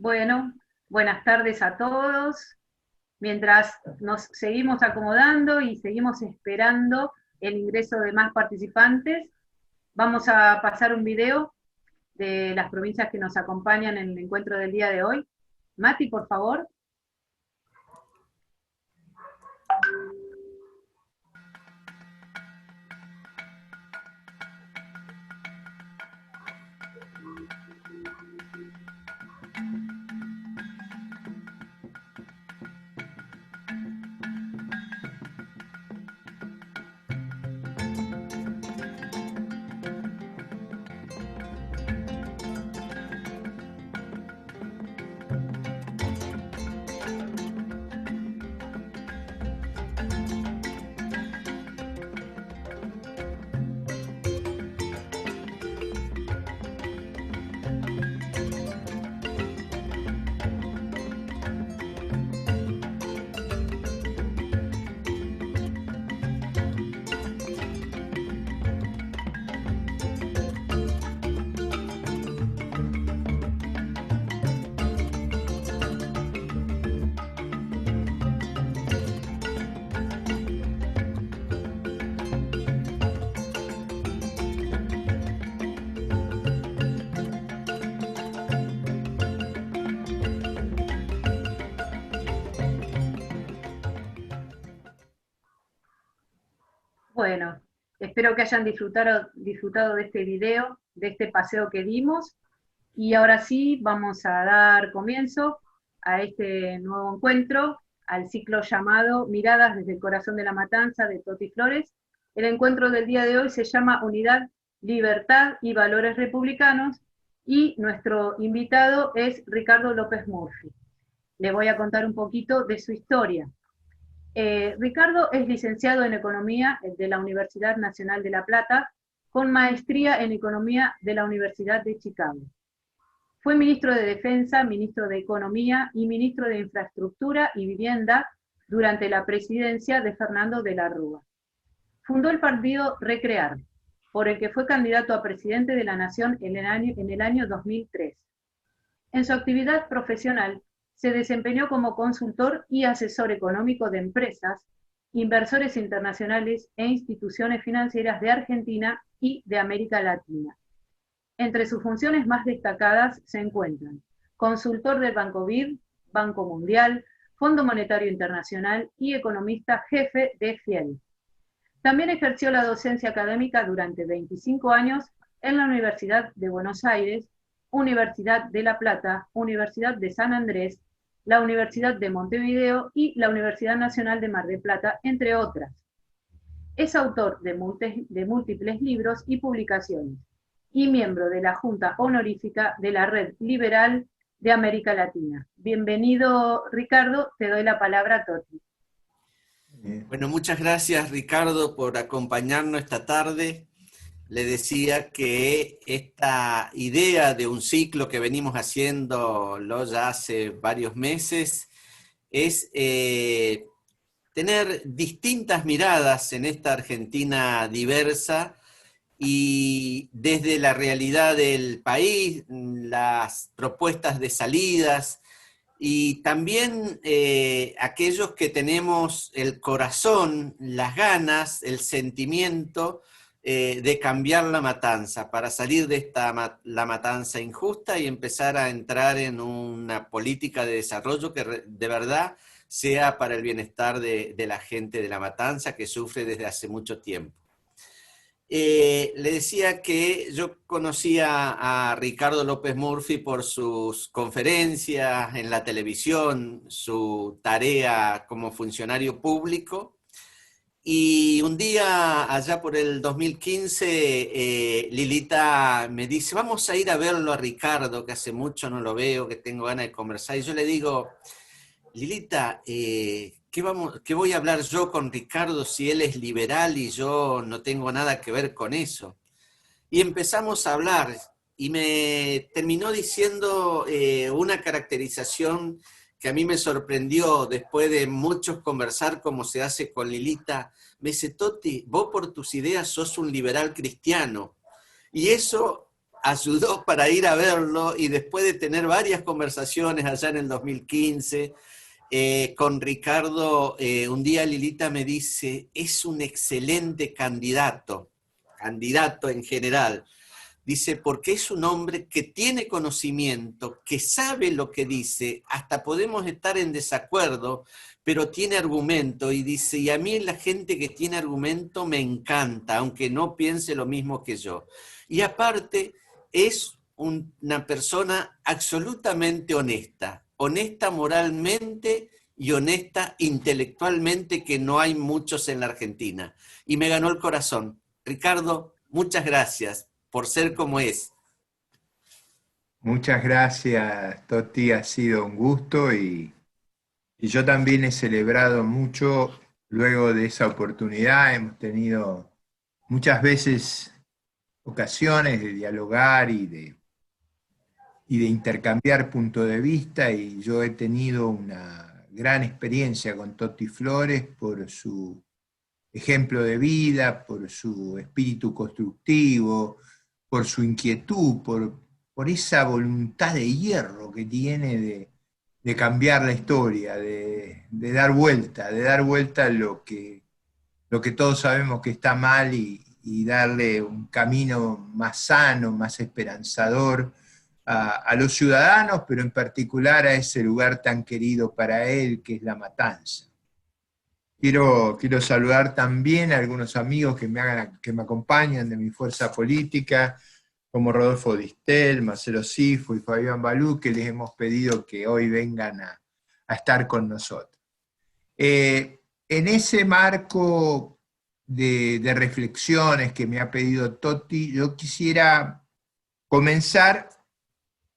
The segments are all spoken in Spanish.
Bueno, buenas tardes a todos. Mientras nos seguimos acomodando y seguimos esperando el ingreso de más participantes, vamos a pasar un video de las provincias que nos acompañan en el encuentro del día de hoy. Mati, por favor. Bueno, espero que hayan disfrutado de este video, de este paseo que dimos. Y ahora sí, vamos a dar comienzo a este nuevo encuentro, al ciclo llamado Miradas desde el corazón de la matanza de Toti Flores. El encuentro del día de hoy se llama Unidad, Libertad y Valores Republicanos, y nuestro invitado es Ricardo López Murphy. Le voy a contar un poquito de su historia. Ricardo es licenciado en Economía de la Universidad Nacional de La Plata, con maestría en Economía de la Universidad de Chicago. Fue ministro de Defensa, ministro de Economía y ministro de Infraestructura y Vivienda durante la presidencia de Fernando de la Rúa. Fundó el partido Recrear, por el que fue candidato a presidente de la Nación en el año 2003. En su actividad profesional se desempeñó como consultor y asesor económico de empresas, inversores internacionales e instituciones financieras de Argentina y de América Latina. Entre sus funciones más destacadas se encuentran consultor del Banco BID, Banco Mundial, Fondo Monetario Internacional y economista jefe de FIEL. También ejerció la docencia académica durante 25 años en la Universidad de Buenos Aires, Universidad de La Plata, Universidad de San Andrés, la Universidad de Montevideo y la Universidad Nacional de Mar del Plata, entre otras. Es autor de múltiples libros y publicaciones, y miembro de la Junta Honorífica de la Red Liberal de América Latina. Bienvenido, Ricardo, te doy la palabra a Toti. Bueno, muchas gracias, Ricardo, por acompañarnos esta tarde. Le decía que esta idea de un ciclo que venimos haciéndolo ya hace varios meses es tener distintas miradas en esta Argentina diversa y desde la realidad del país, las propuestas de salidas y también aquellos que tenemos el corazón, las ganas, el sentimiento de cambiar la matanza, para salir de la matanza injusta y empezar a entrar en una política de desarrollo que de verdad sea para el bienestar de la gente de la matanza que sufre desde hace mucho tiempo. Le decía que yo conocía a Ricardo López Murphy por sus conferencias en la televisión, su tarea como funcionario público, y un día, allá por el 2015, Lilita me dice, vamos a ir a verlo a Ricardo, que hace mucho no lo veo, que tengo ganas de conversar. Y yo le digo, Lilita, ¿qué voy a hablar yo con Ricardo si él es liberal y yo no tengo nada que ver con eso? Y empezamos a hablar, y me terminó diciendo una caracterización que a mí me sorprendió después de muchos conversar como se hace con Lilita. Me dice, Toti, vos por tus ideas sos un liberal cristiano. Y eso ayudó para ir a verlo, y después de tener varias conversaciones allá en el 2015, con Ricardo, un día Lilita me dice, es un excelente candidato en general. Dice, porque es un hombre que tiene conocimiento, que sabe lo que dice, hasta podemos estar en desacuerdo, pero tiene argumento, y dice, y a mí la gente que tiene argumento me encanta, aunque no piense lo mismo que yo. Y aparte, es una persona absolutamente honesta, honesta moralmente y honesta intelectualmente, que no hay muchos en la Argentina. Y me ganó el corazón. Ricardo, muchas gracias por ser como es. Muchas gracias, Toti, ha sido un gusto y yo también he celebrado mucho luego de esa oportunidad. Hemos tenido muchas veces ocasiones de dialogar y de intercambiar puntos de vista, y yo he tenido una gran experiencia con Toti Flores por su ejemplo de vida, por su espíritu constructivo, por su inquietud, por esa voluntad de hierro que tiene de cambiar la historia, de dar vuelta a lo que todos sabemos que está mal, y darle un camino más sano, más esperanzador a los ciudadanos, pero en particular a ese lugar tan querido para él, que es La Matanza. Quiero saludar también a algunos amigos que me acompañan de mi fuerza política, como Rodolfo Distel, Marcelo Sifo y Fabián Balú, que les hemos pedido que hoy vengan a estar con nosotros. En ese marco de reflexiones que me ha pedido Toti, yo quisiera comenzar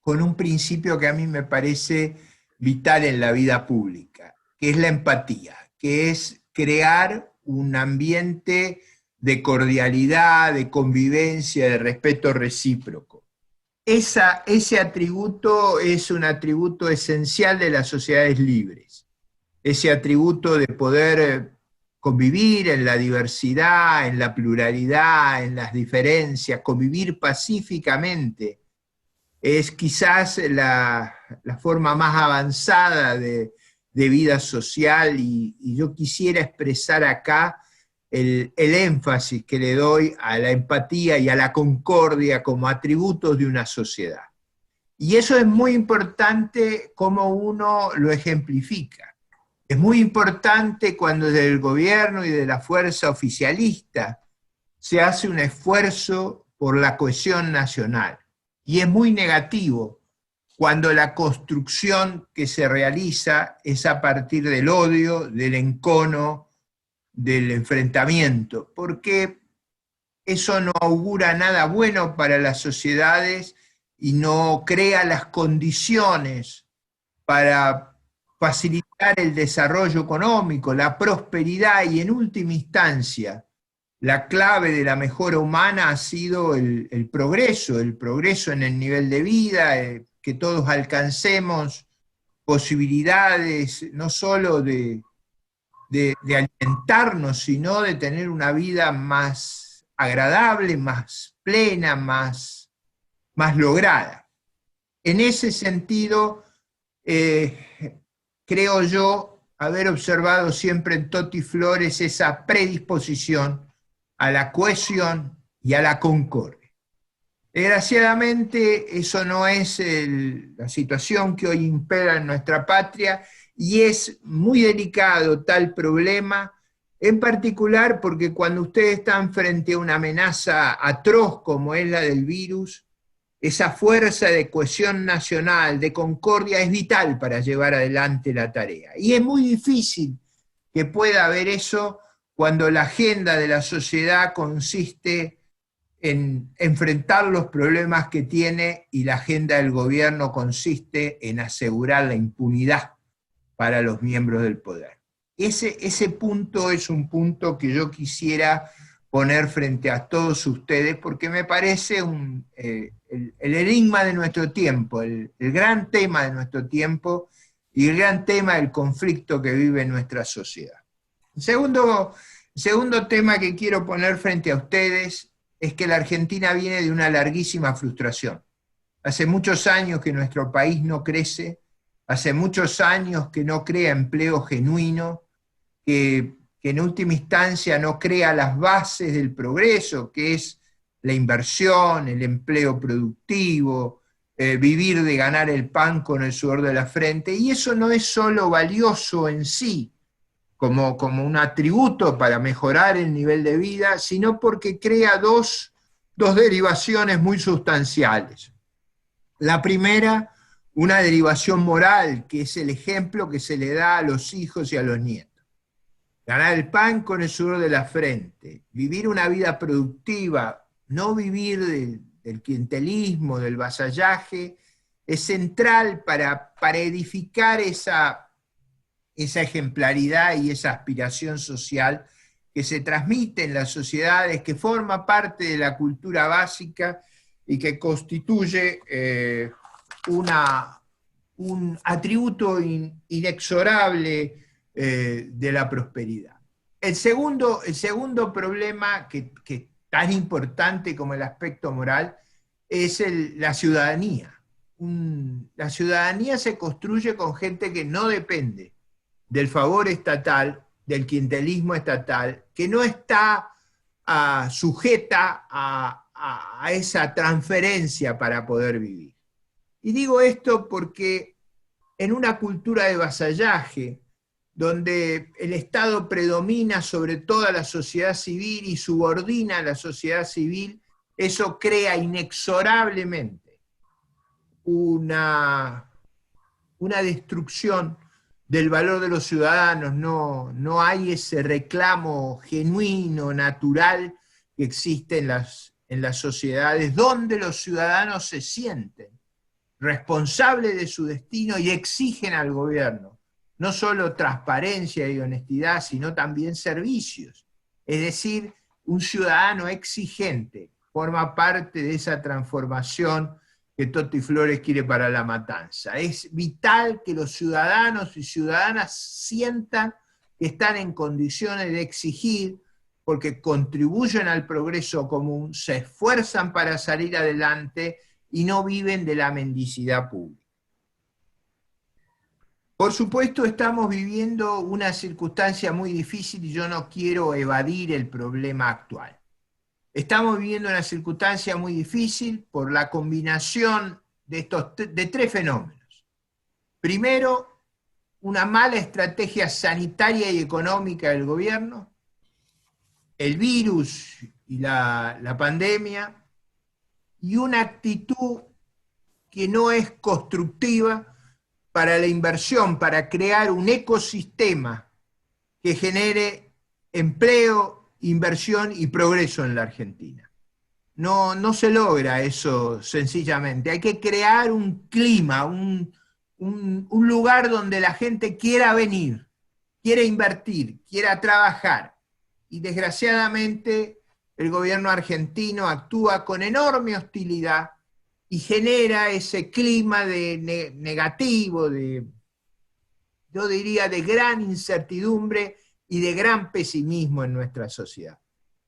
con un principio que a mí me parece vital en la vida pública, que es la empatía, que es crear un ambiente de cordialidad, de convivencia, de respeto recíproco. Ese atributo es un atributo esencial de las sociedades libres, ese atributo de poder convivir en la diversidad, en la pluralidad, en las diferencias, convivir pacíficamente, es quizás la forma más avanzada de vida social, y yo quisiera expresar acá el énfasis que le doy a la empatía y a la concordia como atributos de una sociedad. Y eso es muy importante cómo uno lo ejemplifica. Es muy importante cuando desde el gobierno y de la fuerza oficialista se hace un esfuerzo por la cohesión nacional. Y es muy negativo cuando la construcción que se realiza es a partir del odio, del encono, del enfrentamiento, porque eso no augura nada bueno para las sociedades y no crea las condiciones para facilitar el desarrollo económico, la prosperidad, y en última instancia, la clave de la mejora humana ha sido el progreso en el nivel de vida, que todos alcancemos posibilidades no solo de alimentarnos, sino de tener una vida más agradable, más plena, más lograda. En ese sentido, creo yo haber observado siempre en Toti Flores esa predisposición a la cohesión y a la concordia. Desgraciadamente, eso no es la situación que hoy impera en nuestra patria, y es muy delicado tal problema, en particular porque cuando ustedes están frente a una amenaza atroz como es la del virus, esa fuerza de cohesión nacional, de concordia, es vital para llevar adelante la tarea. Y es muy difícil que pueda haber eso cuando la agenda de la sociedad consiste en enfrentar los problemas que tiene, y la agenda del gobierno consiste en asegurar la impunidad para los miembros del poder. Ese punto es un punto que yo quisiera poner frente a todos ustedes, porque me parece el enigma de nuestro tiempo, el gran tema de nuestro tiempo, y el gran tema del conflicto que vive nuestra sociedad. Segundo tema que quiero poner frente a ustedes es que la Argentina viene de una larguísima frustración. Hace muchos años que nuestro país no crece, hace muchos años que no crea empleo genuino, que en última instancia no crea las bases del progreso, que es la inversión, el empleo productivo, vivir de ganar el pan con el sudor de la frente, y eso no es solo valioso en sí, como un atributo para mejorar el nivel de vida, sino porque crea dos derivaciones muy sustanciales. La primera, una derivación moral, que es el ejemplo que se le da a los hijos y a los nietos. Ganar el pan con el sudor de la frente, vivir una vida productiva, no vivir del clientelismo, del vasallaje, es central para edificar esa ejemplaridad y esa aspiración social que se transmite en las sociedades, que forma parte de la cultura básica y que constituye un atributo inexorable de la prosperidad. El segundo problema, que es tan importante como el aspecto moral, es la ciudadanía. La ciudadanía se construye con gente que no depende del favor estatal, del clientelismo estatal, que no está sujeta a esa transferencia para poder vivir. Y digo esto porque en una cultura de vasallaje, donde el Estado predomina sobre toda la sociedad civil y subordina a la sociedad civil, eso crea inexorablemente una destrucción del valor de los ciudadanos. No hay ese reclamo genuino, natural, que existe en las sociedades donde los ciudadanos se sienten responsables de su destino y exigen al gobierno no solo transparencia y honestidad, sino también servicios. Es decir, un ciudadano exigente forma parte de esa transformación que Toti Flores quiere para La Matanza. Es vital que los ciudadanos y ciudadanas sientan que están en condiciones de exigir, porque contribuyen al progreso común, se esfuerzan para salir adelante y no viven de la mendicidad pública. Por supuesto, estamos viviendo una circunstancia muy difícil y yo no quiero evadir el problema actual. Estamos viviendo una circunstancia muy difícil por la combinación de tres fenómenos. Primero, una mala estrategia sanitaria y económica del gobierno, el virus y la pandemia, y una actitud que no es constructiva para la inversión, para crear un ecosistema que genere empleo, inversión y progreso en la Argentina. No se logra eso sencillamente. Hay que crear un clima, un lugar donde la gente quiera venir, quiera invertir, quiera trabajar. Y desgraciadamente el gobierno argentino actúa con enorme hostilidad y genera ese clima negativo, yo diría de gran incertidumbre y de gran pesimismo en nuestra sociedad.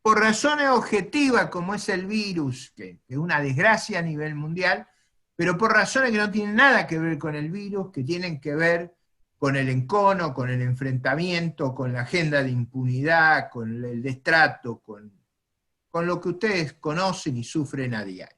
Por razones objetivas como es el virus, que es una desgracia a nivel mundial, pero por razones que no tienen nada que ver con el virus, que tienen que ver con el encono, con el enfrentamiento, con la agenda de impunidad, con el destrato, con lo que ustedes conocen y sufren a diario.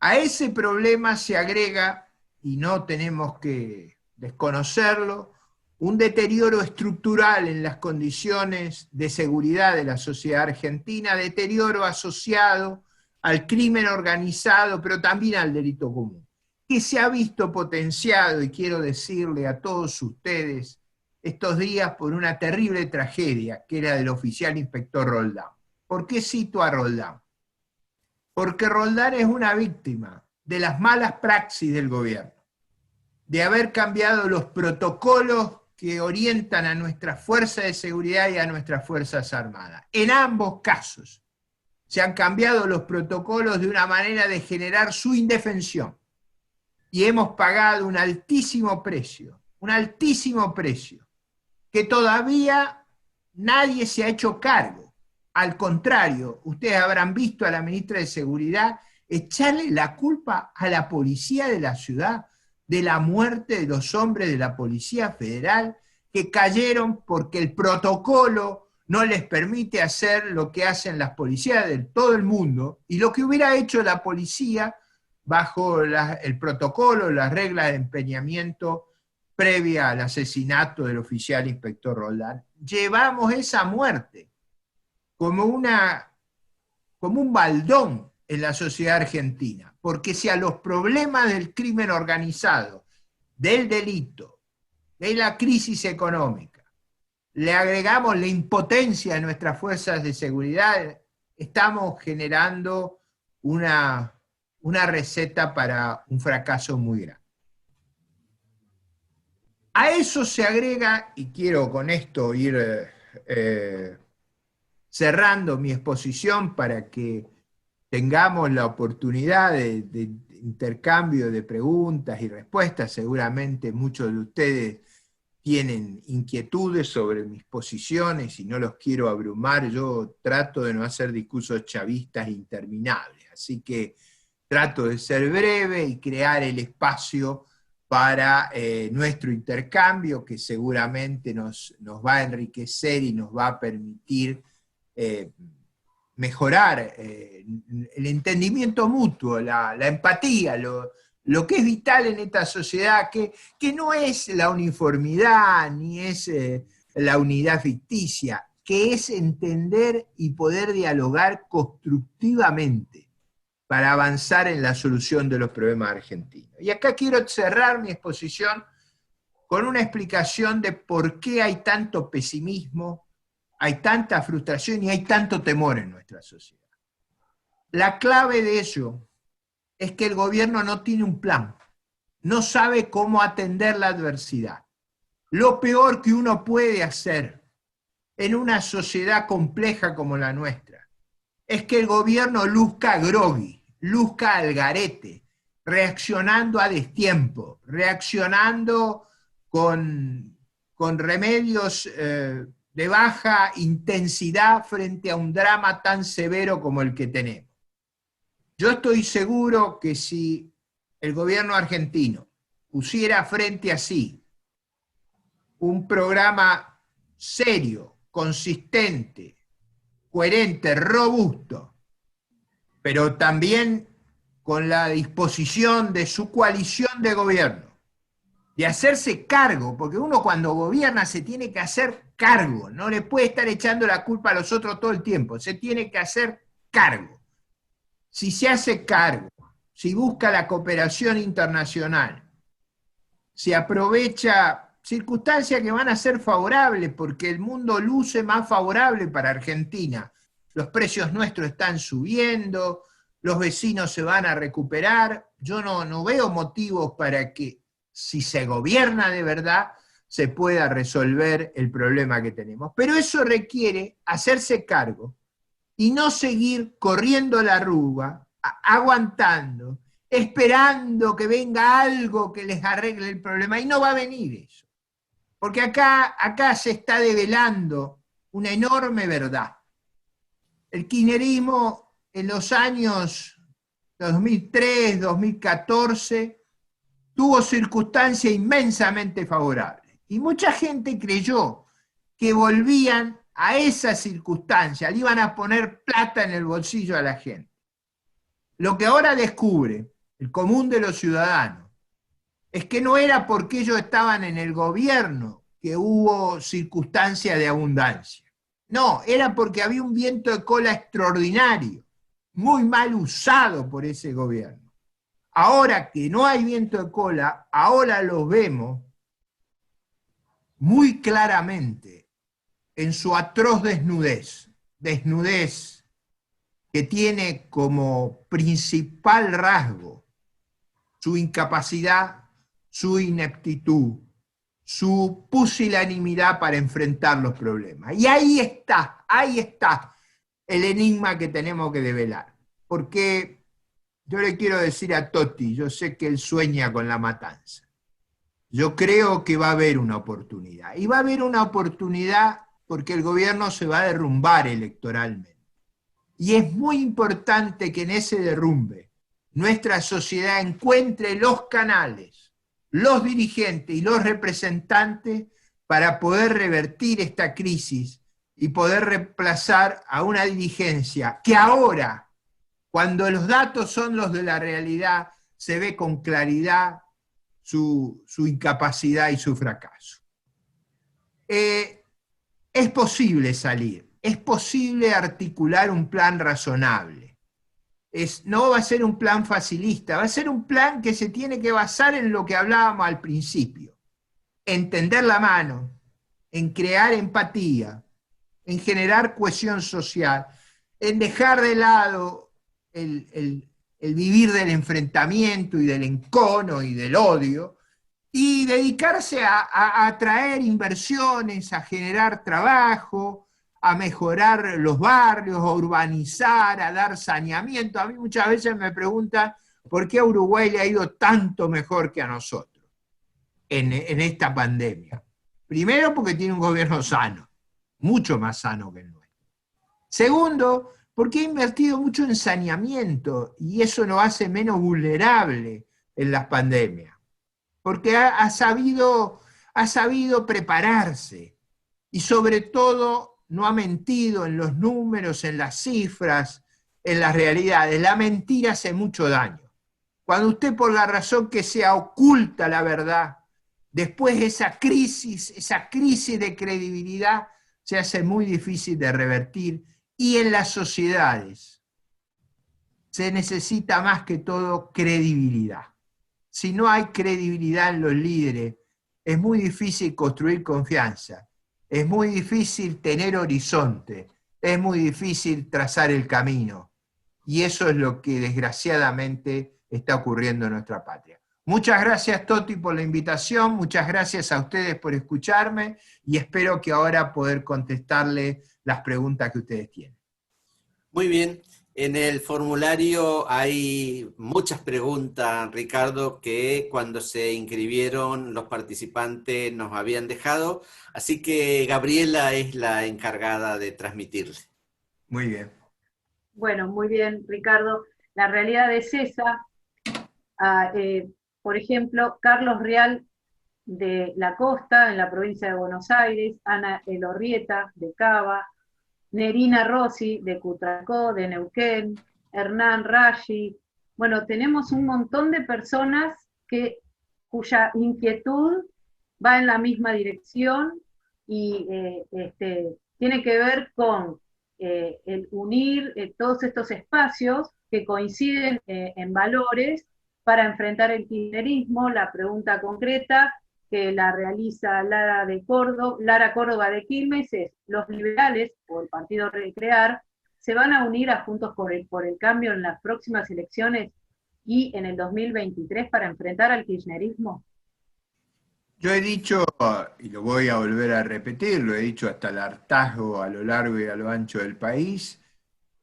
A ese problema se agrega, y no tenemos que desconocerlo, un deterioro estructural en las condiciones de seguridad de la sociedad argentina, deterioro asociado al crimen organizado, pero también al delito común, que se ha visto potenciado, y quiero decirle a todos ustedes, estos días por una terrible tragedia, que era del oficial inspector Roldán. ¿Por qué cito a Roldán? Porque Roldán es una víctima de las malas praxis del gobierno, de haber cambiado los protocolos que orientan a nuestras fuerzas de seguridad y a nuestras fuerzas armadas. En ambos casos se han cambiado los protocolos de una manera de generar su indefensión. Y hemos pagado un altísimo precio, que todavía nadie se ha hecho cargo. al contrario, ustedes habrán visto a la ministra de Seguridad echarle la culpa a la policía de la ciudad de la muerte de los hombres de la Policía Federal que cayeron porque el protocolo no les permite hacer lo que hacen las policías de todo el mundo, y lo que hubiera hecho la policía bajo el protocolo, las reglas de empeñamiento previa al asesinato del oficial inspector Roldán. Llevamos esa muerte como un baldón en la sociedad argentina, porque si a los problemas del crimen organizado, del delito, de la crisis económica, le agregamos la impotencia de nuestras fuerzas de seguridad, estamos generando una receta para un fracaso muy grande. A eso se agrega, y quiero con esto ir cerrando mi exposición para que tengamos la oportunidad de intercambio de preguntas y respuestas. Seguramente muchos de ustedes tienen inquietudes sobre mis posiciones y no los quiero abrumar. Yo trato de no hacer discursos chavistas interminables, así que trato de ser breve y crear el espacio para nuestro intercambio, que seguramente nos va a enriquecer y nos va a permitir mejorar el entendimiento mutuo, la empatía, lo que es vital en esta sociedad, que no es la uniformidad, ni es la unidad ficticia, que es entender y poder dialogar constructivamente para avanzar en la solución de los problemas argentinos. Y acá quiero cerrar mi exposición con una explicación de por qué hay tanto pesimismo, hay tanta frustración y hay tanto temor en nuestra sociedad. La clave de ello es que el gobierno no tiene un plan, no sabe cómo atender la adversidad. Lo peor que uno puede hacer en una sociedad compleja como la nuestra es que el gobierno luzca grogui, luzca al garete, reaccionando a destiempo, reaccionando con remedios de baja intensidad frente a un drama tan severo como el que tenemos. Yo estoy seguro que si el gobierno argentino pusiera frente a sí un programa serio, consistente, coherente, robusto, pero también con la disposición de su coalición de gobierno, de hacerse cargo, porque uno cuando gobierna se tiene que hacer cargo, no le puede estar echando la culpa a los otros todo el tiempo, se tiene que hacer cargo. Si se hace cargo, si busca la cooperación internacional, si aprovecha circunstancias que van a ser favorables, porque el mundo luce más favorable para Argentina, los precios nuestros están subiendo, los vecinos se van a recuperar, yo no veo motivos para que, si se gobierna de verdad, se pueda resolver el problema que tenemos. Pero eso requiere hacerse cargo y no seguir corriendo la arruga, aguantando, esperando que venga algo que les arregle el problema, y no va a venir eso. Porque acá se está develando una enorme verdad. El kirchnerismo en los años 2003, 2014, tuvo circunstancias inmensamente favorables. Y mucha gente creyó que volvían a esa circunstancia, le iban a poner plata en el bolsillo a la gente. Lo que ahora descubre el común de los ciudadanos es que no era porque ellos estaban en el gobierno que hubo circunstancias de abundancia. No, era porque había un viento de cola extraordinario, muy mal usado por ese gobierno. Ahora que no hay viento de cola, ahora los vemos muy claramente en su atroz desnudez, desnudez que tiene como principal rasgo su incapacidad, su ineptitud, su pusilanimidad para enfrentar los problemas. Y ahí está el enigma que tenemos que develar. Porque yo le quiero decir a Totti, yo sé que él sueña con la matanza. Yo creo que va a haber una oportunidad. Y va a haber una oportunidad porque el gobierno se va a derrumbar electoralmente. Y es muy importante que en ese derrumbe nuestra sociedad encuentre los canales, los dirigentes y los representantes para poder revertir esta crisis y poder reemplazar a una dirigencia que ahora, cuando los datos son los de la realidad, se ve con claridad su incapacidad y su fracaso. Es posible salir, es posible articular un plan razonable. No va a ser un plan facilista, va a ser un plan que se tiene que basar en lo que hablábamos al principio. En tender la mano, en crear empatía, en generar cohesión social, en dejar de lado el vivir del enfrentamiento y del encono y del odio, y dedicarse a atraer inversiones, a generar trabajo, a mejorar los barrios, a urbanizar, a dar saneamiento. A mí muchas veces me preguntan por qué a Uruguay le ha ido tanto mejor que a nosotros en esta pandemia. Primero, porque tiene un gobierno sano, mucho más sano que el nuestro. Segundo, porque ha invertido mucho en saneamiento y eso nos hace menos vulnerables en las pandemias. Porque ha sabido prepararse y sobre todo no ha mentido en los números, en las cifras, en las realidades. La mentira hace mucho daño. Cuando usted por la razón que sea oculta la verdad, después esa crisis de credibilidad se hace muy difícil de revertir y en las sociedades se necesita más que todo credibilidad. Si no hay credibilidad en los líderes, es muy difícil construir confianza, es muy difícil tener horizonte, es muy difícil trazar el camino. Y eso es lo que desgraciadamente está ocurriendo en nuestra patria. Muchas gracias, Toti, por la invitación, muchas gracias a ustedes por escucharme y espero que ahora poder contestarle las preguntas que ustedes tienen. Muy bien. En el formulario hay muchas preguntas, Ricardo, que cuando se inscribieron los participantes nos habían dejado, así que Gabriela es la encargada de transmitirle. Muy bien. Bueno, muy bien, Ricardo. La realidad es esa. Por ejemplo, Carlos Real de La Costa, en la provincia de Buenos Aires, Ana Elorrieta de Cava, Nerina Rossi de Cutralcó, de Neuquén, Hernán Rashi. Bueno, tenemos un montón de personas cuya inquietud va en la misma dirección y tiene que ver con el unir todos estos espacios que coinciden en valores para enfrentar el kirchnerismo. La pregunta concreta que la realiza Lara Córdoba de Quilmes es: los liberales, o el Partido Recrear, ¿se van a unir a Juntos por el Cambio en las próximas elecciones y en el 2023 para enfrentar al kirchnerismo? Yo he dicho, y lo voy a volver a repetir, lo he dicho hasta el hartazgo a lo largo y a lo ancho del país,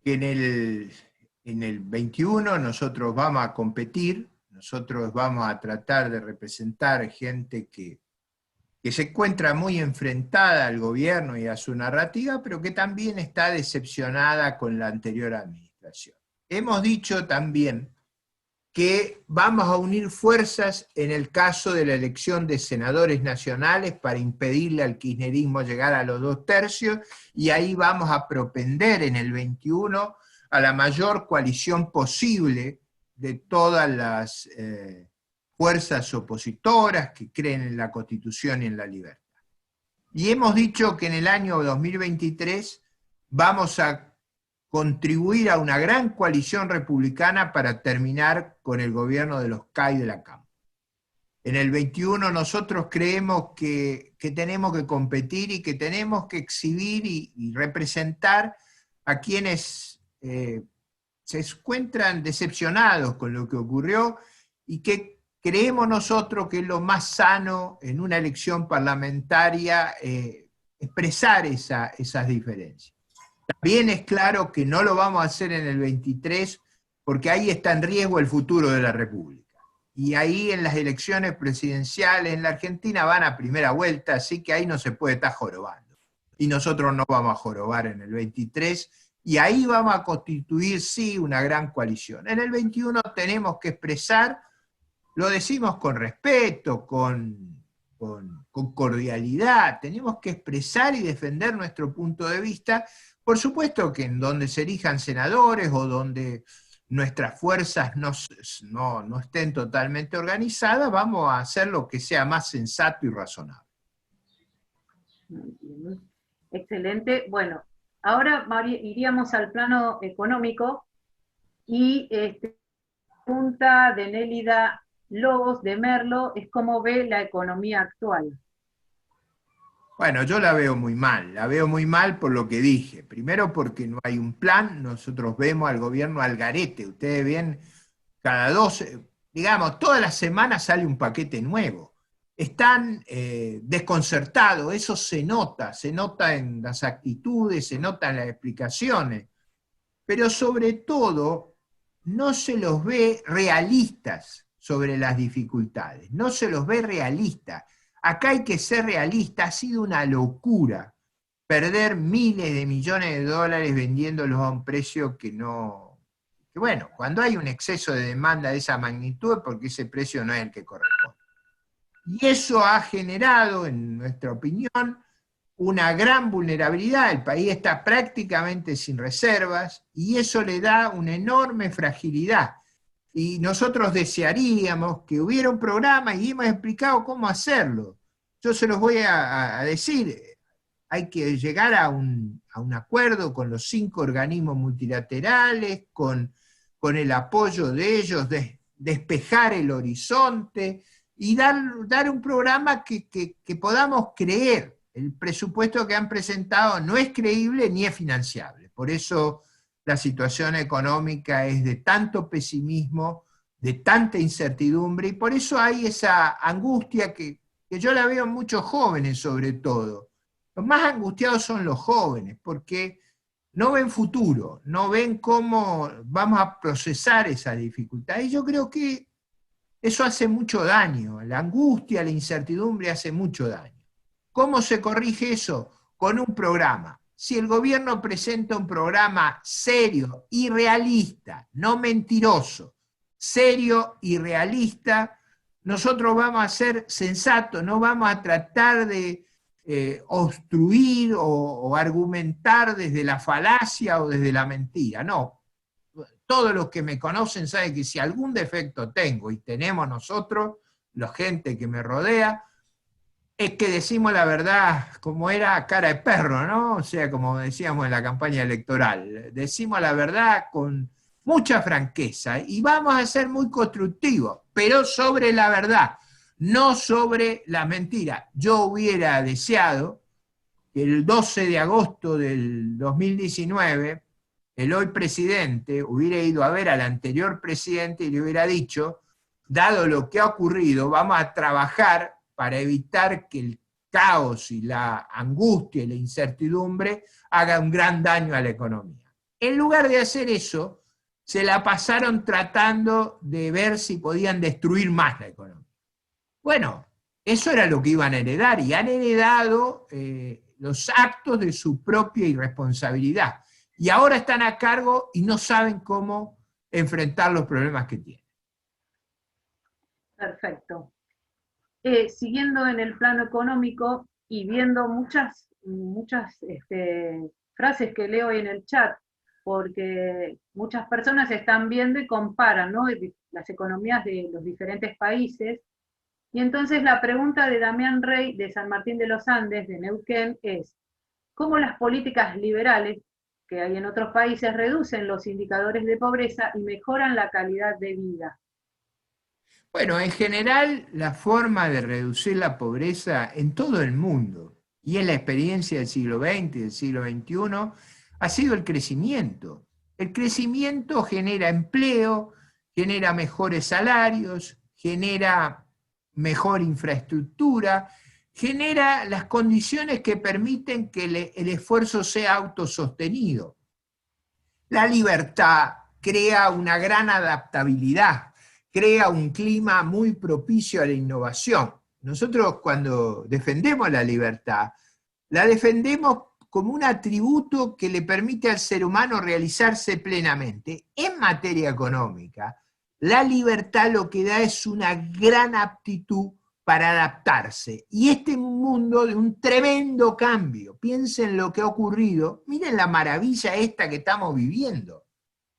que en el 21 nosotros vamos a competir, nosotros vamos a tratar de representar gente que se encuentra muy enfrentada al gobierno y a su narrativa, pero que también está decepcionada con la anterior administración. Hemos dicho también que vamos a unir fuerzas en el caso de la elección de senadores nacionales para impedirle al kirchnerismo llegar a los 2/3, y ahí vamos a propender en el 21 a la mayor coalición posible de todas las fuerzas opositoras que creen en la Constitución y en la libertad. Y hemos dicho que en el año 2023 vamos a contribuir a una gran coalición republicana para terminar con el gobierno de los CAI de la Cámara. En el 21 nosotros creemos que tenemos que competir y que tenemos que exhibir y representar a quienes se encuentran decepcionados con lo que ocurrió y que creemos nosotros que es lo más sano en una elección parlamentaria expresar esas diferencias. También es claro que no lo vamos a hacer en el 23 porque ahí está en riesgo el futuro de la República. Y ahí en las elecciones presidenciales en la Argentina van a primera vuelta, así que ahí no se puede estar jorobando. Y nosotros no vamos a jorobar en el 23, y ahí vamos a constituir, sí, una gran coalición. En el 21 tenemos que expresar, lo decimos con respeto, con cordialidad, tenemos que expresar y defender nuestro punto de vista. Por supuesto que en donde se elijan senadores o donde nuestras fuerzas no estén totalmente organizadas, vamos a hacer lo que sea más sensato y razonable. Excelente. Bueno, ahora iríamos al plano económico y la pregunta de Nélida Lobos de Merlo es cómo ve la economía actual. Bueno, yo la veo muy mal por lo que dije. Primero porque no hay un plan, nosotros vemos al gobierno al garete. Ustedes ven, cada digamos, todas las semanas sale un paquete nuevo. Están desconcertados, eso se nota en las actitudes, se nota en las explicaciones, pero sobre todo no se los ve realistas sobre las dificultades, no se los ve realistas. Acá hay que ser realista, ha sido una locura perder miles de millones de dólares vendiéndolos a un precio que bueno, cuando hay un exceso de demanda de esa magnitud es porque ese precio no es el que corresponde. Y eso ha generado, en nuestra opinión, una gran vulnerabilidad. El país está prácticamente sin reservas y eso le da una enorme fragilidad. Y nosotros desearíamos que hubiera un programa y hemos explicado cómo hacerlo. Yo se los voy a decir, hay que llegar a un acuerdo con los 5 organismos multilaterales, con el apoyo de ellos, despejar el horizonte y dar un programa que podamos creer. El presupuesto que han presentado no es creíble ni es financiable. Por eso la situación económica es de tanto pesimismo, de tanta incertidumbre, y por eso hay esa angustia que yo la veo en muchos jóvenes sobre todo. Los más angustiados son los jóvenes, porque no ven futuro, no ven cómo vamos a procesar esa dificultad. Y yo creo que eso hace mucho daño, la angustia, la incertidumbre hace mucho daño. ¿Cómo se corrige eso? Con un programa. Si el gobierno presenta un programa serio y realista, no mentiroso, serio y realista, nosotros vamos a ser sensatos, no vamos a tratar de obstruir o argumentar desde la falacia o desde la mentira, no. Todos los que me conocen saben que si algún defecto tengo, y tenemos nosotros, la gente que me rodea, es que decimos la verdad como era cara de perro, ¿no? O sea, como decíamos en la campaña electoral, decimos la verdad con mucha franqueza y vamos a ser muy constructivos, pero sobre la verdad, no sobre la mentira. Yo hubiera deseado que el 12 de agosto del 2019 el hoy presidente hubiera ido a ver al anterior presidente y le hubiera dicho, dado lo que ha ocurrido, vamos a trabajar para evitar que el caos y la angustia y la incertidumbre hagan un gran daño a la economía. En lugar de hacer eso, se la pasaron tratando de ver si podían destruir más la economía. Bueno, eso era lo que iban a heredar, y han heredado los actos de su propia irresponsabilidad. Y ahora están a cargo y no saben cómo enfrentar los problemas que tienen. Perfecto. Siguiendo en el plano económico y viendo muchas frases que leo hoy en el chat, porque muchas personas están viendo y comparan, ¿no?, las economías de los diferentes países, y entonces la pregunta de Damián Rey de San Martín de los Andes, de Neuquén, es ¿cómo las políticas liberales que hay en otros países reducen los indicadores de pobreza y mejoran la calidad de vida? Bueno, en general, la forma de reducir la pobreza en todo el mundo, y en la experiencia del siglo XX y del siglo XXI, ha sido el crecimiento. El crecimiento genera empleo, genera mejores salarios, genera mejor infraestructura, genera las condiciones que permiten que el esfuerzo sea autosostenido. La libertad crea una gran adaptabilidad, crea un clima muy propicio a la innovación. Nosotros cuando defendemos la libertad, la defendemos como un atributo que le permite al ser humano realizarse plenamente. En materia económica, la libertad lo que da es una gran aptitud para adaptarse. Y este es un mundo de un tremendo cambio. Piensen lo que ha ocurrido. Miren la maravilla esta que estamos viviendo.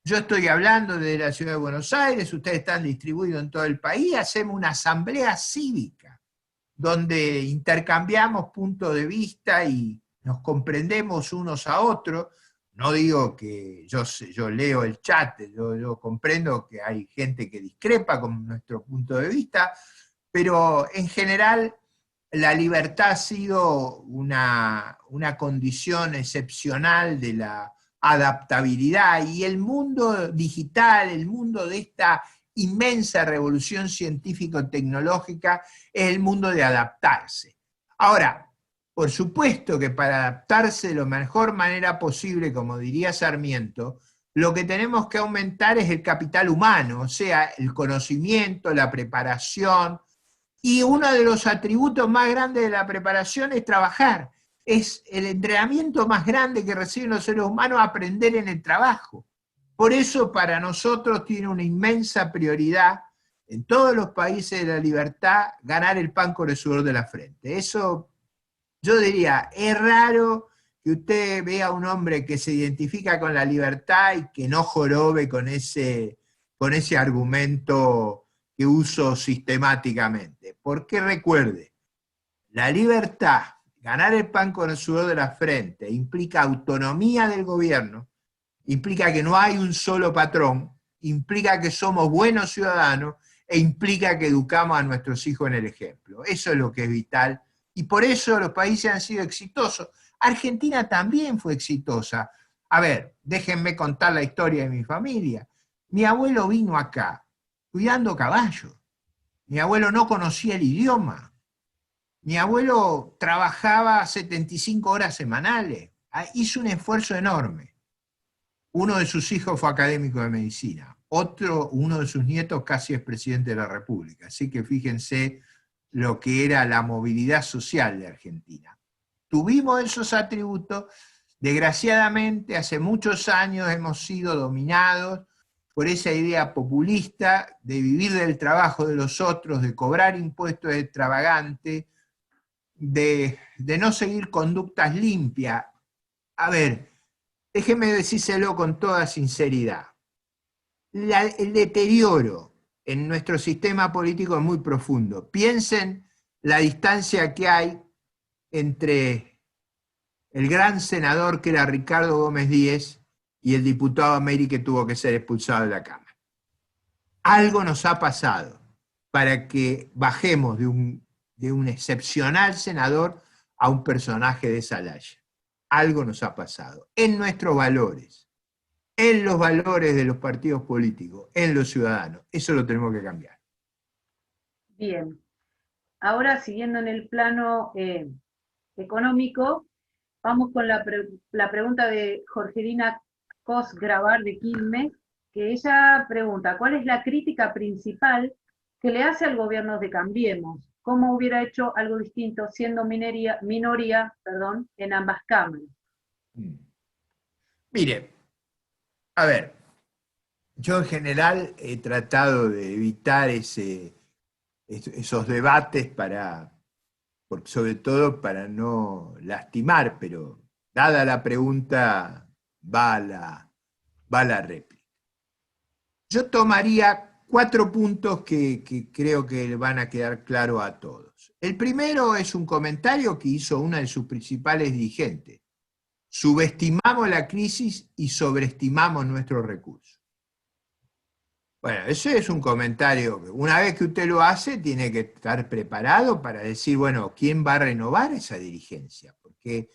Yo estoy hablando de la ciudad de Buenos Aires, ustedes están distribuidos en todo el país, hacemos una asamblea cívica donde intercambiamos puntos de vista y nos comprendemos unos a otros. No digo que yo leo el chat, yo comprendo que hay gente que discrepa con nuestro punto de vista, pero en general la libertad ha sido una condición excepcional de la adaptabilidad, y el mundo digital, el mundo de esta inmensa revolución científico-tecnológica es el mundo de adaptarse. Ahora, por supuesto que para adaptarse de la mejor manera posible, como diría Sarmiento, lo que tenemos que aumentar es el capital humano, o sea, el conocimiento, la preparación, y uno de los atributos más grandes de la preparación es trabajar. Es el entrenamiento más grande que reciben los seres humanos, aprender en el trabajo. Por eso para nosotros tiene una inmensa prioridad en todos los países de la libertad ganar el pan con el sudor de la frente. Eso, yo diría, es raro que usted vea a un hombre que se identifica con la libertad y que no jorobe con ese argumento que uso sistemáticamente. Porque recuerde, la libertad, ganar el pan con el sudor de la frente, implica autonomía del gobierno, implica que no hay un solo patrón, implica que somos buenos ciudadanos e implica que educamos a nuestros hijos en el ejemplo. Eso es lo que es vital, y por eso los países han sido exitosos. Argentina también fue exitosa. A ver, déjenme contar la historia de mi familia. Mi abuelo vino acá cuidando caballos. Mi abuelo no conocía el idioma. Mi abuelo trabajaba 75 horas semanales. Hizo un esfuerzo enorme. Uno de sus hijos fue académico de medicina. Uno de sus nietos casi es presidente de la República. Así que fíjense lo que era la movilidad social de Argentina. Tuvimos esos atributos. Desgraciadamente, hace muchos años hemos sido dominados por esa idea populista de vivir del trabajo de los otros, de cobrar impuestos extravagantes, de no seguir conductas limpias. A ver, déjeme decírselo con toda sinceridad. El deterioro en nuestro sistema político es muy profundo. Piensen la distancia que hay entre el gran senador que era Ricardo Gómez Díez y el diputado Ameri, que tuvo que ser expulsado de la Cámara. Algo nos ha pasado para que bajemos de un excepcional senador a un personaje de esa laya. Algo nos ha pasado en nuestros valores, en los valores de los partidos políticos, en los ciudadanos. Eso lo tenemos que cambiar. Bien. Ahora, siguiendo en el plano económico, vamos con la pregunta de Jorgelina Cos-Grabar de Quilmes, que ella pregunta, ¿cuál es la crítica principal que le hace al gobierno de Cambiemos? ¿Cómo hubiera hecho algo distinto siendo minoría en ambas cámaras? Mire, a ver, yo en general he tratado de evitar esos debates sobre todo para no lastimar, pero dada la pregunta va la réplica. Yo tomaría 4 puntos que creo que van a quedar claros a todos. El primero es un comentario que hizo una de sus principales dirigentes. Subestimamos la crisis y sobreestimamos nuestros recursos. Bueno, ese es un comentario que una vez que usted lo hace tiene que estar preparado para decir, bueno, ¿quién va a renovar esa dirigencia? Porque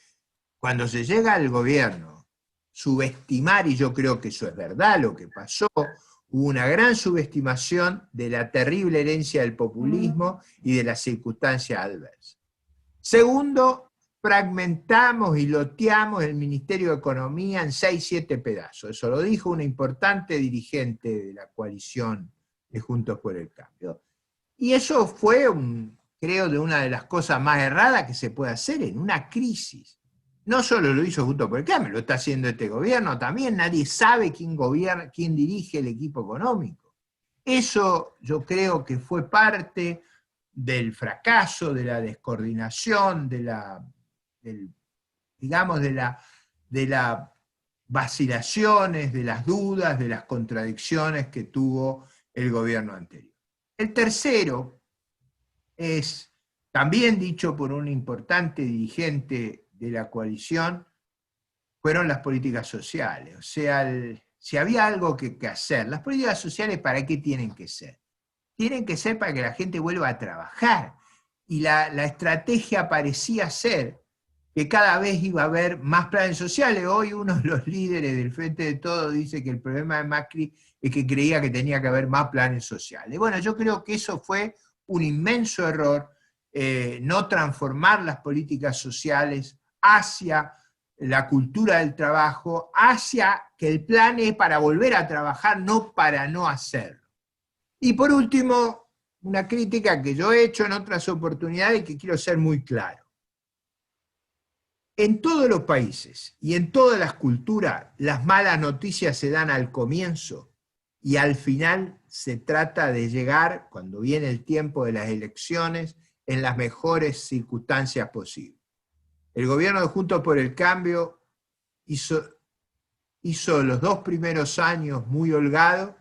cuando se llega al gobierno, subestimar, y yo creo que eso es verdad lo que pasó, hubo una gran subestimación de la terrible herencia del populismo y de las circunstancias adversas. Segundo, fragmentamos y loteamos el Ministerio de Economía en 6, 7 pedazos. Eso lo dijo una importante dirigente de la coalición de Juntos por el Cambio. Y eso fue, creo, de una de las cosas más erradas que se puede hacer en una crisis. no solo lo hizo Juntos por el Cambio, lo está haciendo este gobierno también, nadie sabe quién gobierna, quién dirige el equipo económico. Eso yo creo que fue parte del fracaso, de la descoordinación, digamos, de las vacilaciones, de las dudas, de las contradicciones que tuvo el gobierno anterior. El tercero es también dicho por un importante dirigente de la coalición, fueron las políticas sociales. O sea, si había algo que hacer, las políticas sociales, ¿para qué tienen que ser? Tienen que ser para que la gente vuelva a trabajar. Y la estrategia parecía ser que cada vez iba a haber más planes sociales. Hoy uno de los líderes del Frente de Todos dice que el problema de Macri es que creía que tenía que haber más planes sociales. Bueno, yo creo que eso fue un inmenso error, no transformar las políticas sociales hacia la cultura del trabajo, hacia que el plan es para volver a trabajar, no para no hacerlo. Y por último, una crítica que yo he hecho en otras oportunidades y que quiero ser muy claro. En todos los países y en todas las culturas, las malas noticias se dan al comienzo y al final se trata de llegar, cuando viene el tiempo de las elecciones, en las mejores circunstancias posibles. El gobierno de Juntos por el Cambio hizo los 2 primeros años muy holgados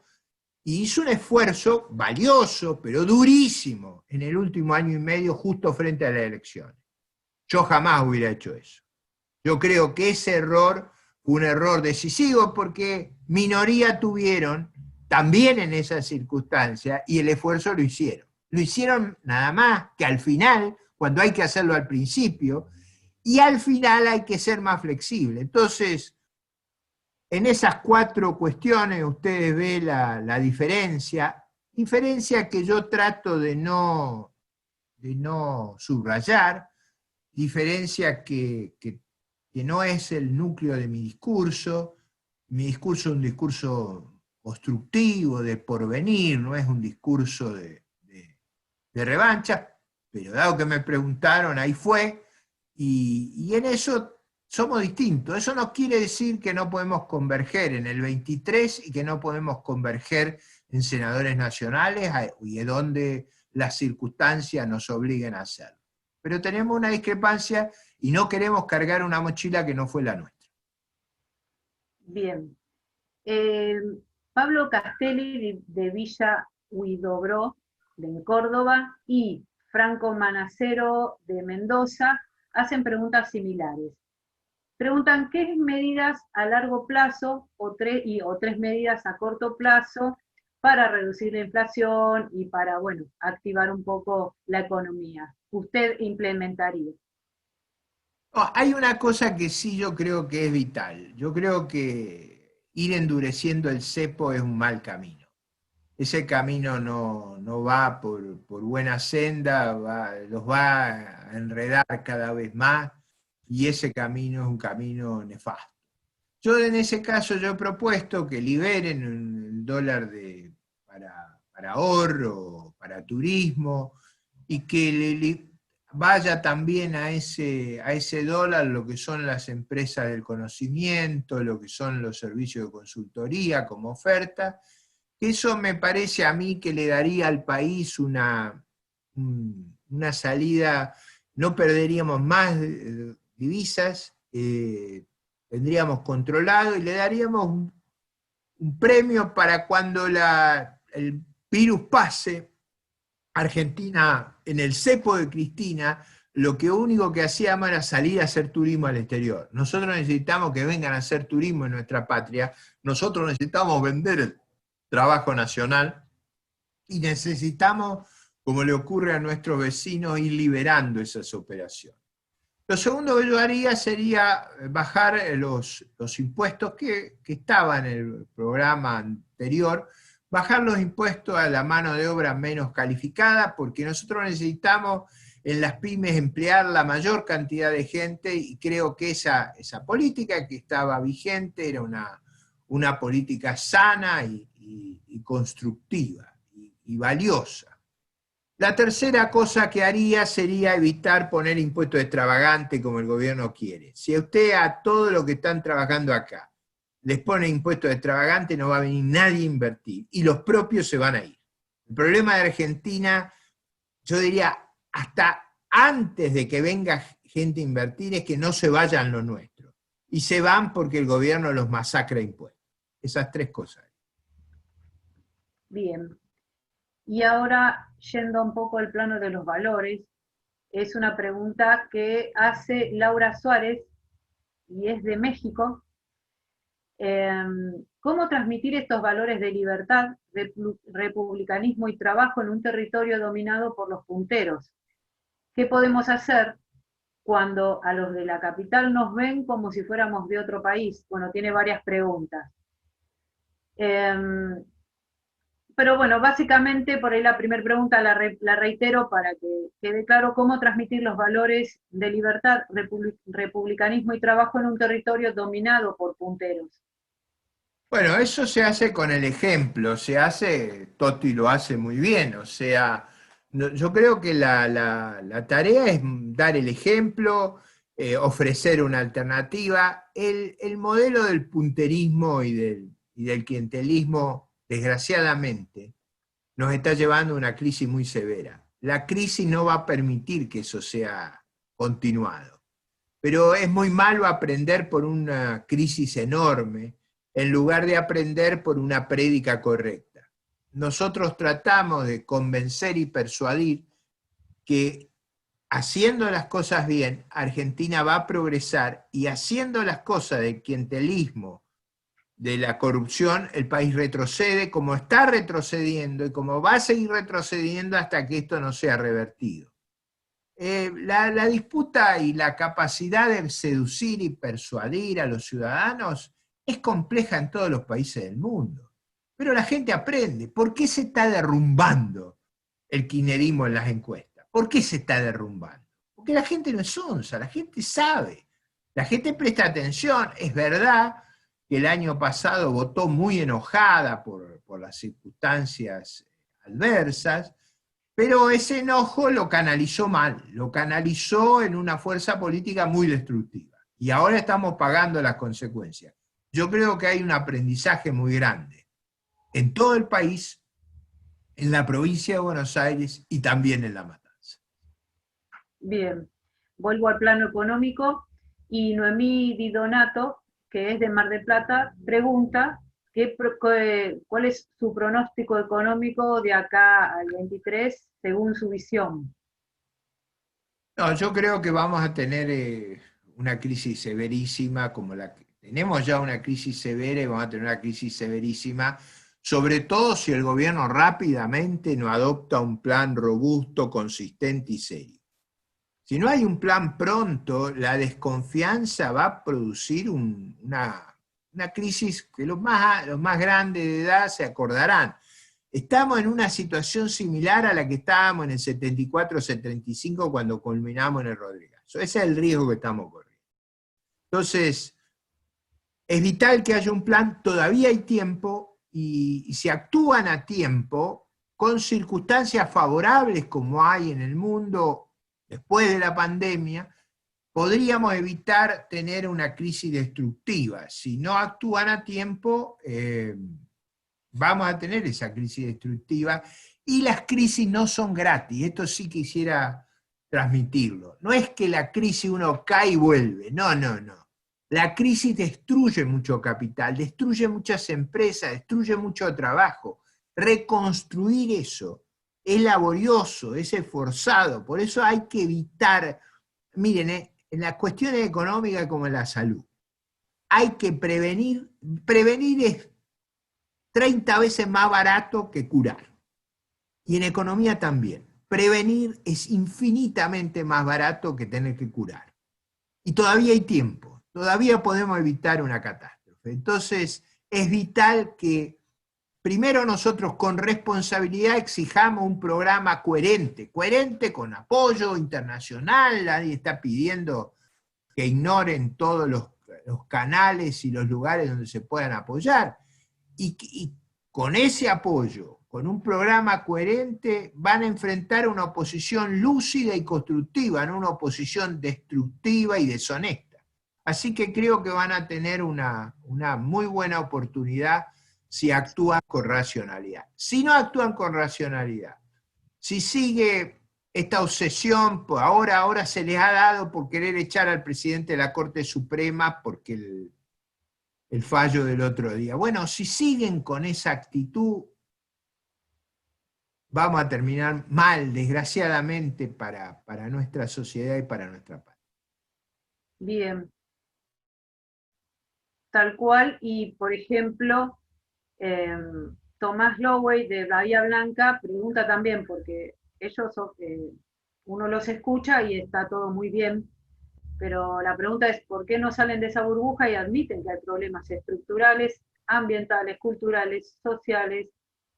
y hizo un esfuerzo valioso, pero durísimo, en el último año y medio justo frente a las elecciones. Yo jamás hubiera hecho eso. Yo creo que ese error fue un error decisivo porque minoría tuvieron también en esas circunstancias y el esfuerzo lo hicieron. Lo hicieron nada más que al final, cuando hay que hacerlo al principio, y al final hay que ser más flexible. Entonces, en esas 4 cuestiones ustedes ven la diferencia que yo trato de no subrayar, diferencia que no es el núcleo de mi discurso. Mi discurso es un discurso constructivo, de porvenir, no es un discurso de revancha, pero dado que me preguntaron, ahí fue, y en eso somos distintos. Eso no quiere decir que no podemos converger en el 23 y que no podemos converger en senadores nacionales y de donde las circunstancias nos obliguen a hacerlo. Pero tenemos una discrepancia y no queremos cargar una mochila que no fue la nuestra. Bien. Pablo Castelli de Villa Huidobro, de Córdoba, y Franco Manacero de Mendoza hacen preguntas similares. Preguntan qué medidas a largo plazo o 3 medidas a corto plazo para reducir la inflación y para, bueno, activar un poco la economía. ¿Usted implementaría? Oh, hay una cosa que sí yo creo que es vital. Yo creo que ir endureciendo el cepo es un mal camino. Ese camino no va por buena senda, los va a enredar cada vez más y ese camino es un camino nefasto. Yo en ese caso yo he propuesto que liberen el dólar para ahorro, para turismo, y que vaya también a ese dólar lo que son las empresas del conocimiento, lo que son los servicios de consultoría como oferta. Eso me parece a mí que le daría al país una salida, no perderíamos más divisas, tendríamos controlado y le daríamos un premio para cuando el virus pase. Argentina, en el cepo de Cristina, lo único que hacíamos era salir a hacer turismo al exterior. Nosotros necesitamos que vengan a hacer turismo en nuestra patria, nosotros necesitamos vender el trabajo nacional y necesitamos, como le ocurre a nuestros vecinos, ir liberando esas operaciones. Lo segundo que yo haría sería bajar los impuestos que estaban en el programa anterior, bajar los impuestos a la mano de obra menos calificada, porque nosotros necesitamos en las pymes emplear la mayor cantidad de gente, y creo que esa política que estaba vigente era una política sana y constructiva y valiosa. La tercera cosa que haría sería evitar poner impuestos extravagantes como el gobierno quiere. Si usted a todo lo que están trabajando acá les pone impuestos extravagantes, no va a venir nadie a invertir y los propios se van a ir. El problema de Argentina, yo diría, hasta antes de que venga gente a invertir, es que no se vayan los nuestros. Y se van porque el gobierno los masacra a impuestos. Esas tres cosas. Bien. Y ahora, yendo un poco al plano de los valores, es una pregunta que hace Laura Suárez, y es de México. ¿Cómo transmitir estos valores de libertad, republicanismo y trabajo en un territorio dominado por los punteros? ¿Qué podemos hacer cuando a los de la capital nos ven como si fuéramos de otro país? Bueno, tiene varias preguntas. Pero bueno, básicamente por ahí la primera pregunta la reitero para que quede claro: cómo transmitir los valores de libertad, republicanismo y trabajo en un territorio dominado por punteros. Bueno, eso se hace con el ejemplo, Toti lo hace muy bien, o sea, yo creo que la tarea es dar el ejemplo, ofrecer una alternativa. El modelo del punterismo y del clientelismo, desgraciadamente, nos está llevando a una crisis muy severa. La crisis no va a permitir que eso sea continuado, pero es muy malo aprender por una crisis enorme, en lugar de aprender por una prédica correcta. Nosotros tratamos de convencer y persuadir que haciendo las cosas bien, Argentina va a progresar, y haciendo las cosas del clientelismo, de la corrupción, el país retrocede, como está retrocediendo y como va a seguir retrocediendo hasta que esto no sea revertido. La disputa y la capacidad de seducir y persuadir a los ciudadanos es compleja en todos los países del mundo, pero la gente aprende. ¿Por qué se está derrumbando el kirchnerismo en las encuestas? ¿Por qué se está derrumbando? Porque la gente no es onza, la gente sabe, la gente presta atención. Es verdad que el año pasado votó muy enojada por las circunstancias adversas, pero ese enojo lo canalizó mal, lo canalizó en una fuerza política muy destructiva. Y ahora estamos pagando las consecuencias. Yo creo que hay un aprendizaje muy grande en todo el país, en la provincia de Buenos Aires y también en La Matanza. Bien, vuelvo al plano económico, y Noemí Di Donato, que es de Mar del Plata, pregunta cuál es su pronóstico económico de acá al 23 según su visión. No, yo creo que vamos a tener una crisis severísima, como la que tenemos ya una crisis severa, y vamos a tener una crisis severísima, sobre todo si el gobierno rápidamente no adopta un plan robusto, consistente y serio. Si no hay un plan pronto, la desconfianza va a producir una crisis que los más grandes de edad se acordarán. Estamos en una situación similar a la que estábamos en el 74-75 cuando culminamos en el Rodrigazo. Ese es el riesgo que estamos corriendo. Entonces, es vital que haya un plan, todavía hay tiempo, y si actúan a tiempo, con circunstancias favorables como hay en el mundo después de la pandemia, podríamos evitar tener una crisis destructiva. Si no actúan a tiempo, vamos a tener esa crisis destructiva, y las crisis no son gratis. Esto sí quisiera transmitirlo. No es que la crisis uno cae y vuelve, no, no, no. La crisis destruye mucho capital, destruye muchas empresas, destruye mucho trabajo. Reconstruir eso es laborioso, es esforzado, por eso hay que evitar. Miren, en las cuestiones económicas como en la salud, hay que prevenir. Prevenir es 30 veces más barato que curar. Y en economía también. Prevenir es infinitamente más barato que tener que curar. Y todavía hay tiempo, todavía podemos evitar una catástrofe. Entonces, es vital que primero nosotros con responsabilidad exijamos un programa coherente con apoyo internacional. Nadie está pidiendo que ignoren todos los canales y los lugares donde se puedan apoyar. Y con ese apoyo, con un programa coherente, van a enfrentar una oposición lúcida y constructiva, no una oposición destructiva y deshonesta. Así que creo que van a tener una muy buena oportunidad si actúan con racionalidad. Si no actúan con racionalidad, si sigue esta obsesión, pues ahora se les ha dado por querer echar al presidente de la Corte Suprema porque el fallo del otro día. Bueno, si siguen con esa actitud, vamos a terminar mal, desgraciadamente, para nuestra sociedad y para nuestra patria. Bien. Tal cual, y por ejemplo, Tomás Lowey de Bahía Blanca pregunta también, porque ellos, uno los escucha y está todo muy bien, pero la pregunta es, ¿por qué no salen de esa burbuja y admiten que hay problemas estructurales, ambientales, culturales, sociales?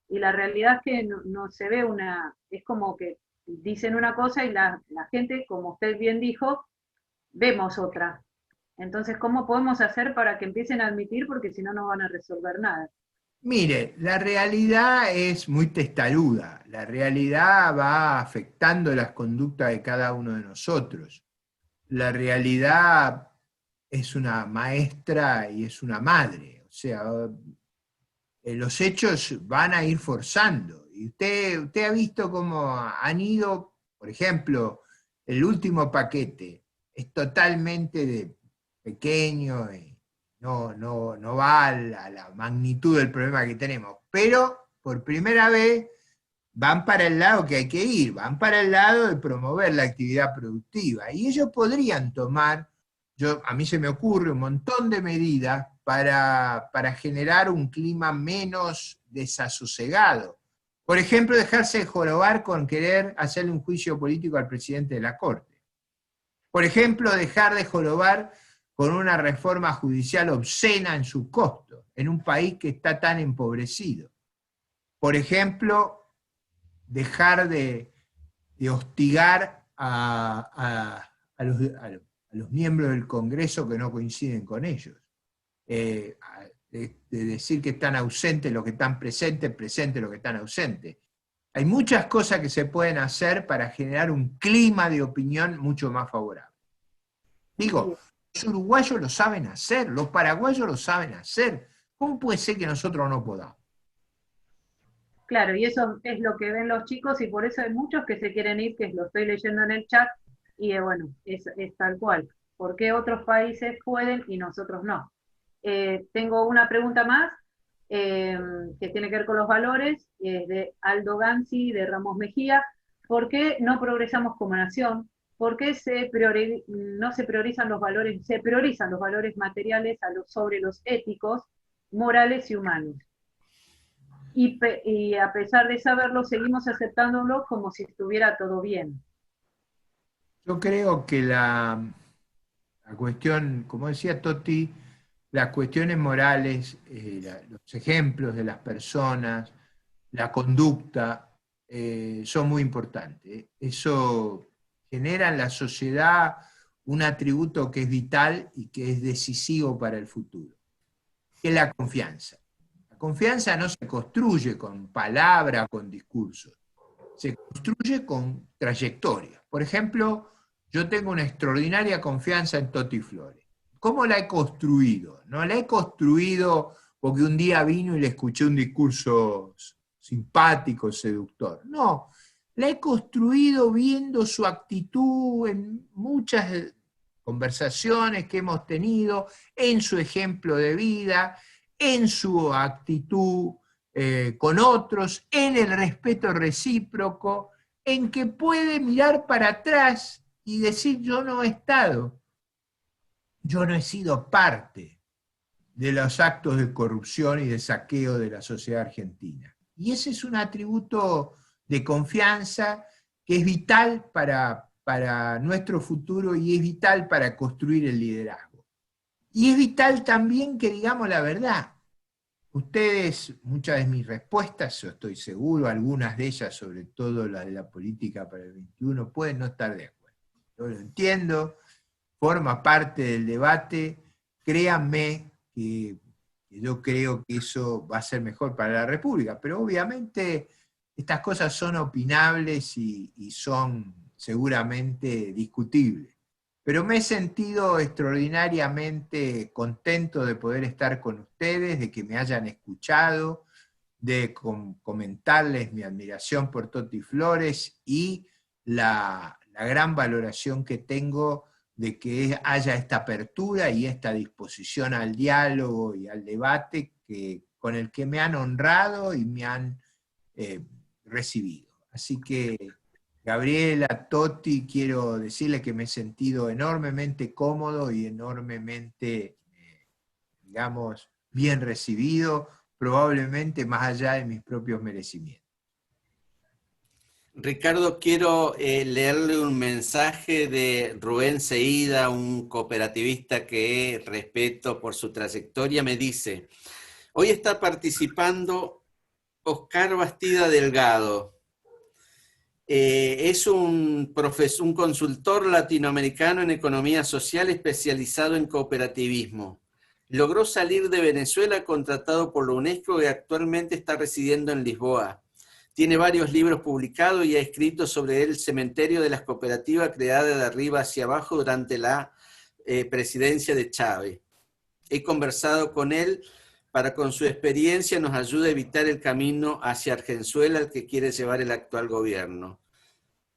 Y la realidad es que no se ve es como que dicen una cosa y la gente, como usted bien dijo, vemos otra. Entonces, ¿cómo podemos hacer para que empiecen a admitir? Porque si no, no van a resolver nada. Mire, la realidad es muy testaruda. La realidad va afectando las conductas de cada uno de nosotros. La realidad es una maestra y es una madre. O sea, los hechos van a ir forzando. Y usted ha visto cómo han ido, por ejemplo, el último paquete es totalmente pequeño, no va a la magnitud del problema que tenemos, pero por primera vez van para el lado que hay que ir, van para el lado de promover la actividad productiva, y ellos podrían tomar, a mí se me ocurre un montón de medidas para generar un clima menos desasosegado. Por ejemplo, dejarse de jorobar con querer hacerle un juicio político al presidente de la Corte. Por ejemplo, dejar de jorobar con una reforma judicial obscena en su costo, en un país que está tan empobrecido. Por ejemplo, dejar de hostigar a los miembros del Congreso que no coinciden con ellos. De decir que están ausentes los que están presentes, presentes los que están ausentes. Hay muchas cosas que se pueden hacer para generar un clima de opinión mucho más favorable. Digo, los uruguayos lo saben hacer, los paraguayos lo saben hacer. ¿Cómo puede ser que nosotros no podamos? Claro, y eso es lo que ven los chicos y por eso hay muchos que se quieren ir, que lo estoy leyendo en el chat, y bueno, es tal cual. ¿Por qué otros países pueden y nosotros no? Tengo una pregunta más que tiene que ver con los valores, es de Aldo Gansi, de Ramos Mejía. ¿Por qué no progresamos como nación? ¿Por qué no se priorizan los valores, se priorizan los valores materiales sobre los éticos, morales y humanos? Y a pesar de saberlo, seguimos aceptándolo como si estuviera todo bien. Yo creo que la cuestión, como decía Totti, las cuestiones morales, los ejemplos de las personas, la conducta, son muy importantes. Eso genera en la sociedad un atributo que es vital y que es decisivo para el futuro, que es la confianza. La confianza no se construye con palabras, con discursos, se construye con trayectoria. Por ejemplo, yo tengo una extraordinaria confianza en Totti Flores. ¿Cómo la he construido? No la he construido porque un día vino y le escuché un discurso simpático, seductor. No, la he construido viendo su actitud en muchas conversaciones que hemos tenido, en su ejemplo de vida, en su actitud con otros, en el respeto recíproco, en que puede mirar para atrás y decir yo no he estado, yo no he sido parte de los actos de corrupción y de saqueo de la sociedad argentina. Y ese es un atributo de confianza que es vital para nuestro futuro y es vital para construir el liderazgo. Y es vital también que digamos la verdad. Ustedes, muchas de mis respuestas, yo estoy seguro, algunas de ellas, sobre todo las de la política para el 21, pueden no estar de acuerdo. Yo lo entiendo, forma parte del debate, créanme que yo creo que eso va a ser mejor para la República, pero obviamente estas cosas son opinables y son seguramente discutibles. Pero me he sentido extraordinariamente contento de poder estar con ustedes, de que me hayan escuchado, de comentarles mi admiración por Toti Flores y la gran valoración que tengo de que haya esta apertura y esta disposición al diálogo y al debate con el que me han honrado y me han recibido. Así que, Gabriela, Toti, quiero decirles que me he sentido enormemente cómodo y enormemente, digamos, bien recibido, probablemente más allá de mis propios merecimientos. Ricardo, quiero leerle un mensaje de Rubén Seida, un cooperativista que respeto por su trayectoria. Me dice: hoy está participando Oscar Bastida Delgado. Es un consultor latinoamericano en economía social especializado en cooperativismo. Logró salir de Venezuela contratado por la UNESCO y actualmente está residiendo en Lisboa. Tiene varios libros publicados y ha escrito sobre el cementerio de las cooperativas creada de arriba hacia abajo durante la presidencia de Chávez. He conversado con él para con su experiencia nos ayude a evitar el camino hacia Argenzuela al que quiere llevar el actual gobierno.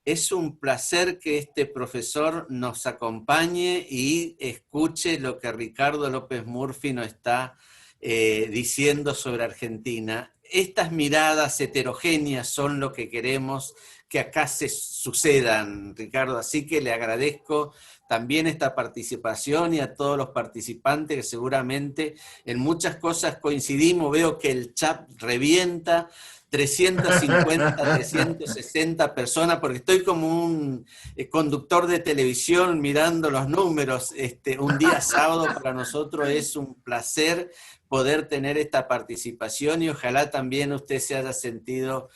Es un placer que este profesor nos acompañe y escuche lo que Ricardo López Murphy nos está diciendo sobre Argentina. Estas miradas heterogéneas son lo que queremos que acá se sucedan, Ricardo, así que le agradezco también esta participación y a todos los participantes que seguramente en muchas cosas coincidimos. Veo que el chat revienta, 350, 360 personas, porque estoy como un conductor de televisión mirando los números. Un día sábado para nosotros es un placer poder tener esta participación y ojalá también usted se haya sentido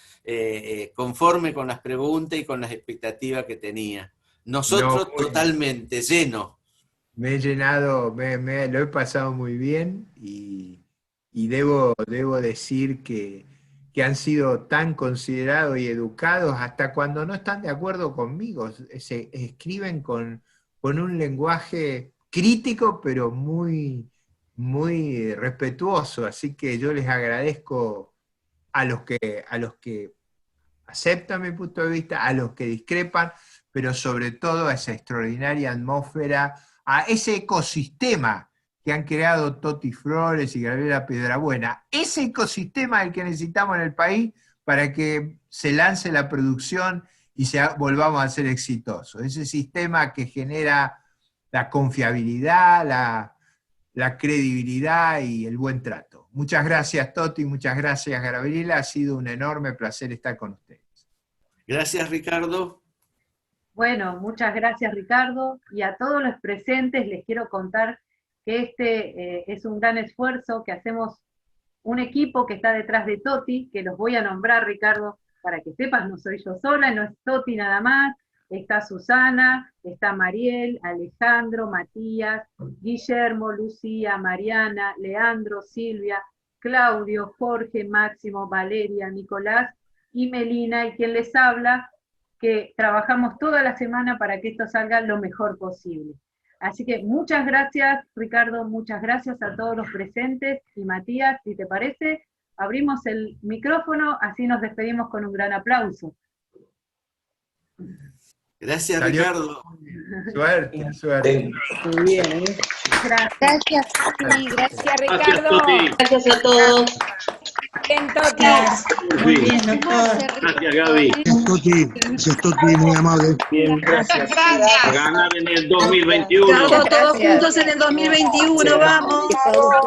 conforme con las preguntas y con las expectativas que tenía. Nosotros no, totalmente, lleno. Me he llenado, lo he pasado muy bien y debo decir que han sido tan considerados y educados hasta cuando no están de acuerdo conmigo. Se escriben con un lenguaje crítico, pero muy, muy respetuoso. Así que yo les agradezco a los que aceptan mi punto de vista, a los que discrepan, pero sobre todo a esa extraordinaria atmósfera, a ese ecosistema que han creado Toti Flores y Gabriela Piedrabuena, ese ecosistema el que necesitamos en el país para que se lance la producción y volvamos a ser exitosos. Ese sistema que genera la confiabilidad, la credibilidad y el buen trato. Muchas gracias, Toti, muchas gracias, Gabriela. Ha sido un enorme placer estar con ustedes. Gracias, Ricardo. Bueno, muchas gracias, Ricardo. Y a todos los presentes les quiero contar que es un gran esfuerzo, que hacemos un equipo que está detrás de Toti, que los voy a nombrar, Ricardo, para que sepas, no soy yo sola, no es Toti nada más, está Susana, está Mariel, Alejandro, Matías, Guillermo, Lucía, Mariana, Leandro, Silvia, Claudio, Jorge, Máximo, Valeria, Nicolás y Melina, y quien les habla, que trabajamos toda la semana para que esto salga lo mejor posible. Así que muchas gracias, Ricardo, muchas gracias a todos los presentes, y Matías, si te parece, abrimos el micrófono, así nos despedimos con un gran aplauso. Gracias, Ricardo. Suerte, suerte. Muy bien, Gracias, Toti. Gracias, Ricardo. Gracias a todos. Bien, Toti. Muy bien, doctor. Gracias, Gaby. Gracias, Toti, muy amable. Bien, gracias. A ganar en el 2021. Estamos todos juntos en el 2021, vamos.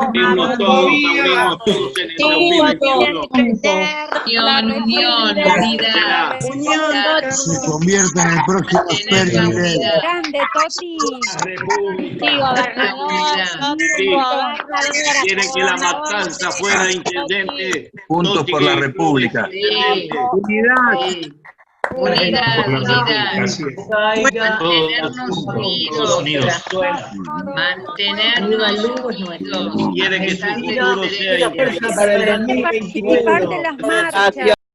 Unimos todos en el 2021. Unión, unidad. Que se convierta en el próximo Sperling. Grande, Toti. Sí, gobernador. Quieren que la matanza fuera intendente. Juntos por la República. Unidad. Unidad, unidad. Todos unidos. Mantenernos unidos. Quiere que su futuro sea igual. Participar de las marchas.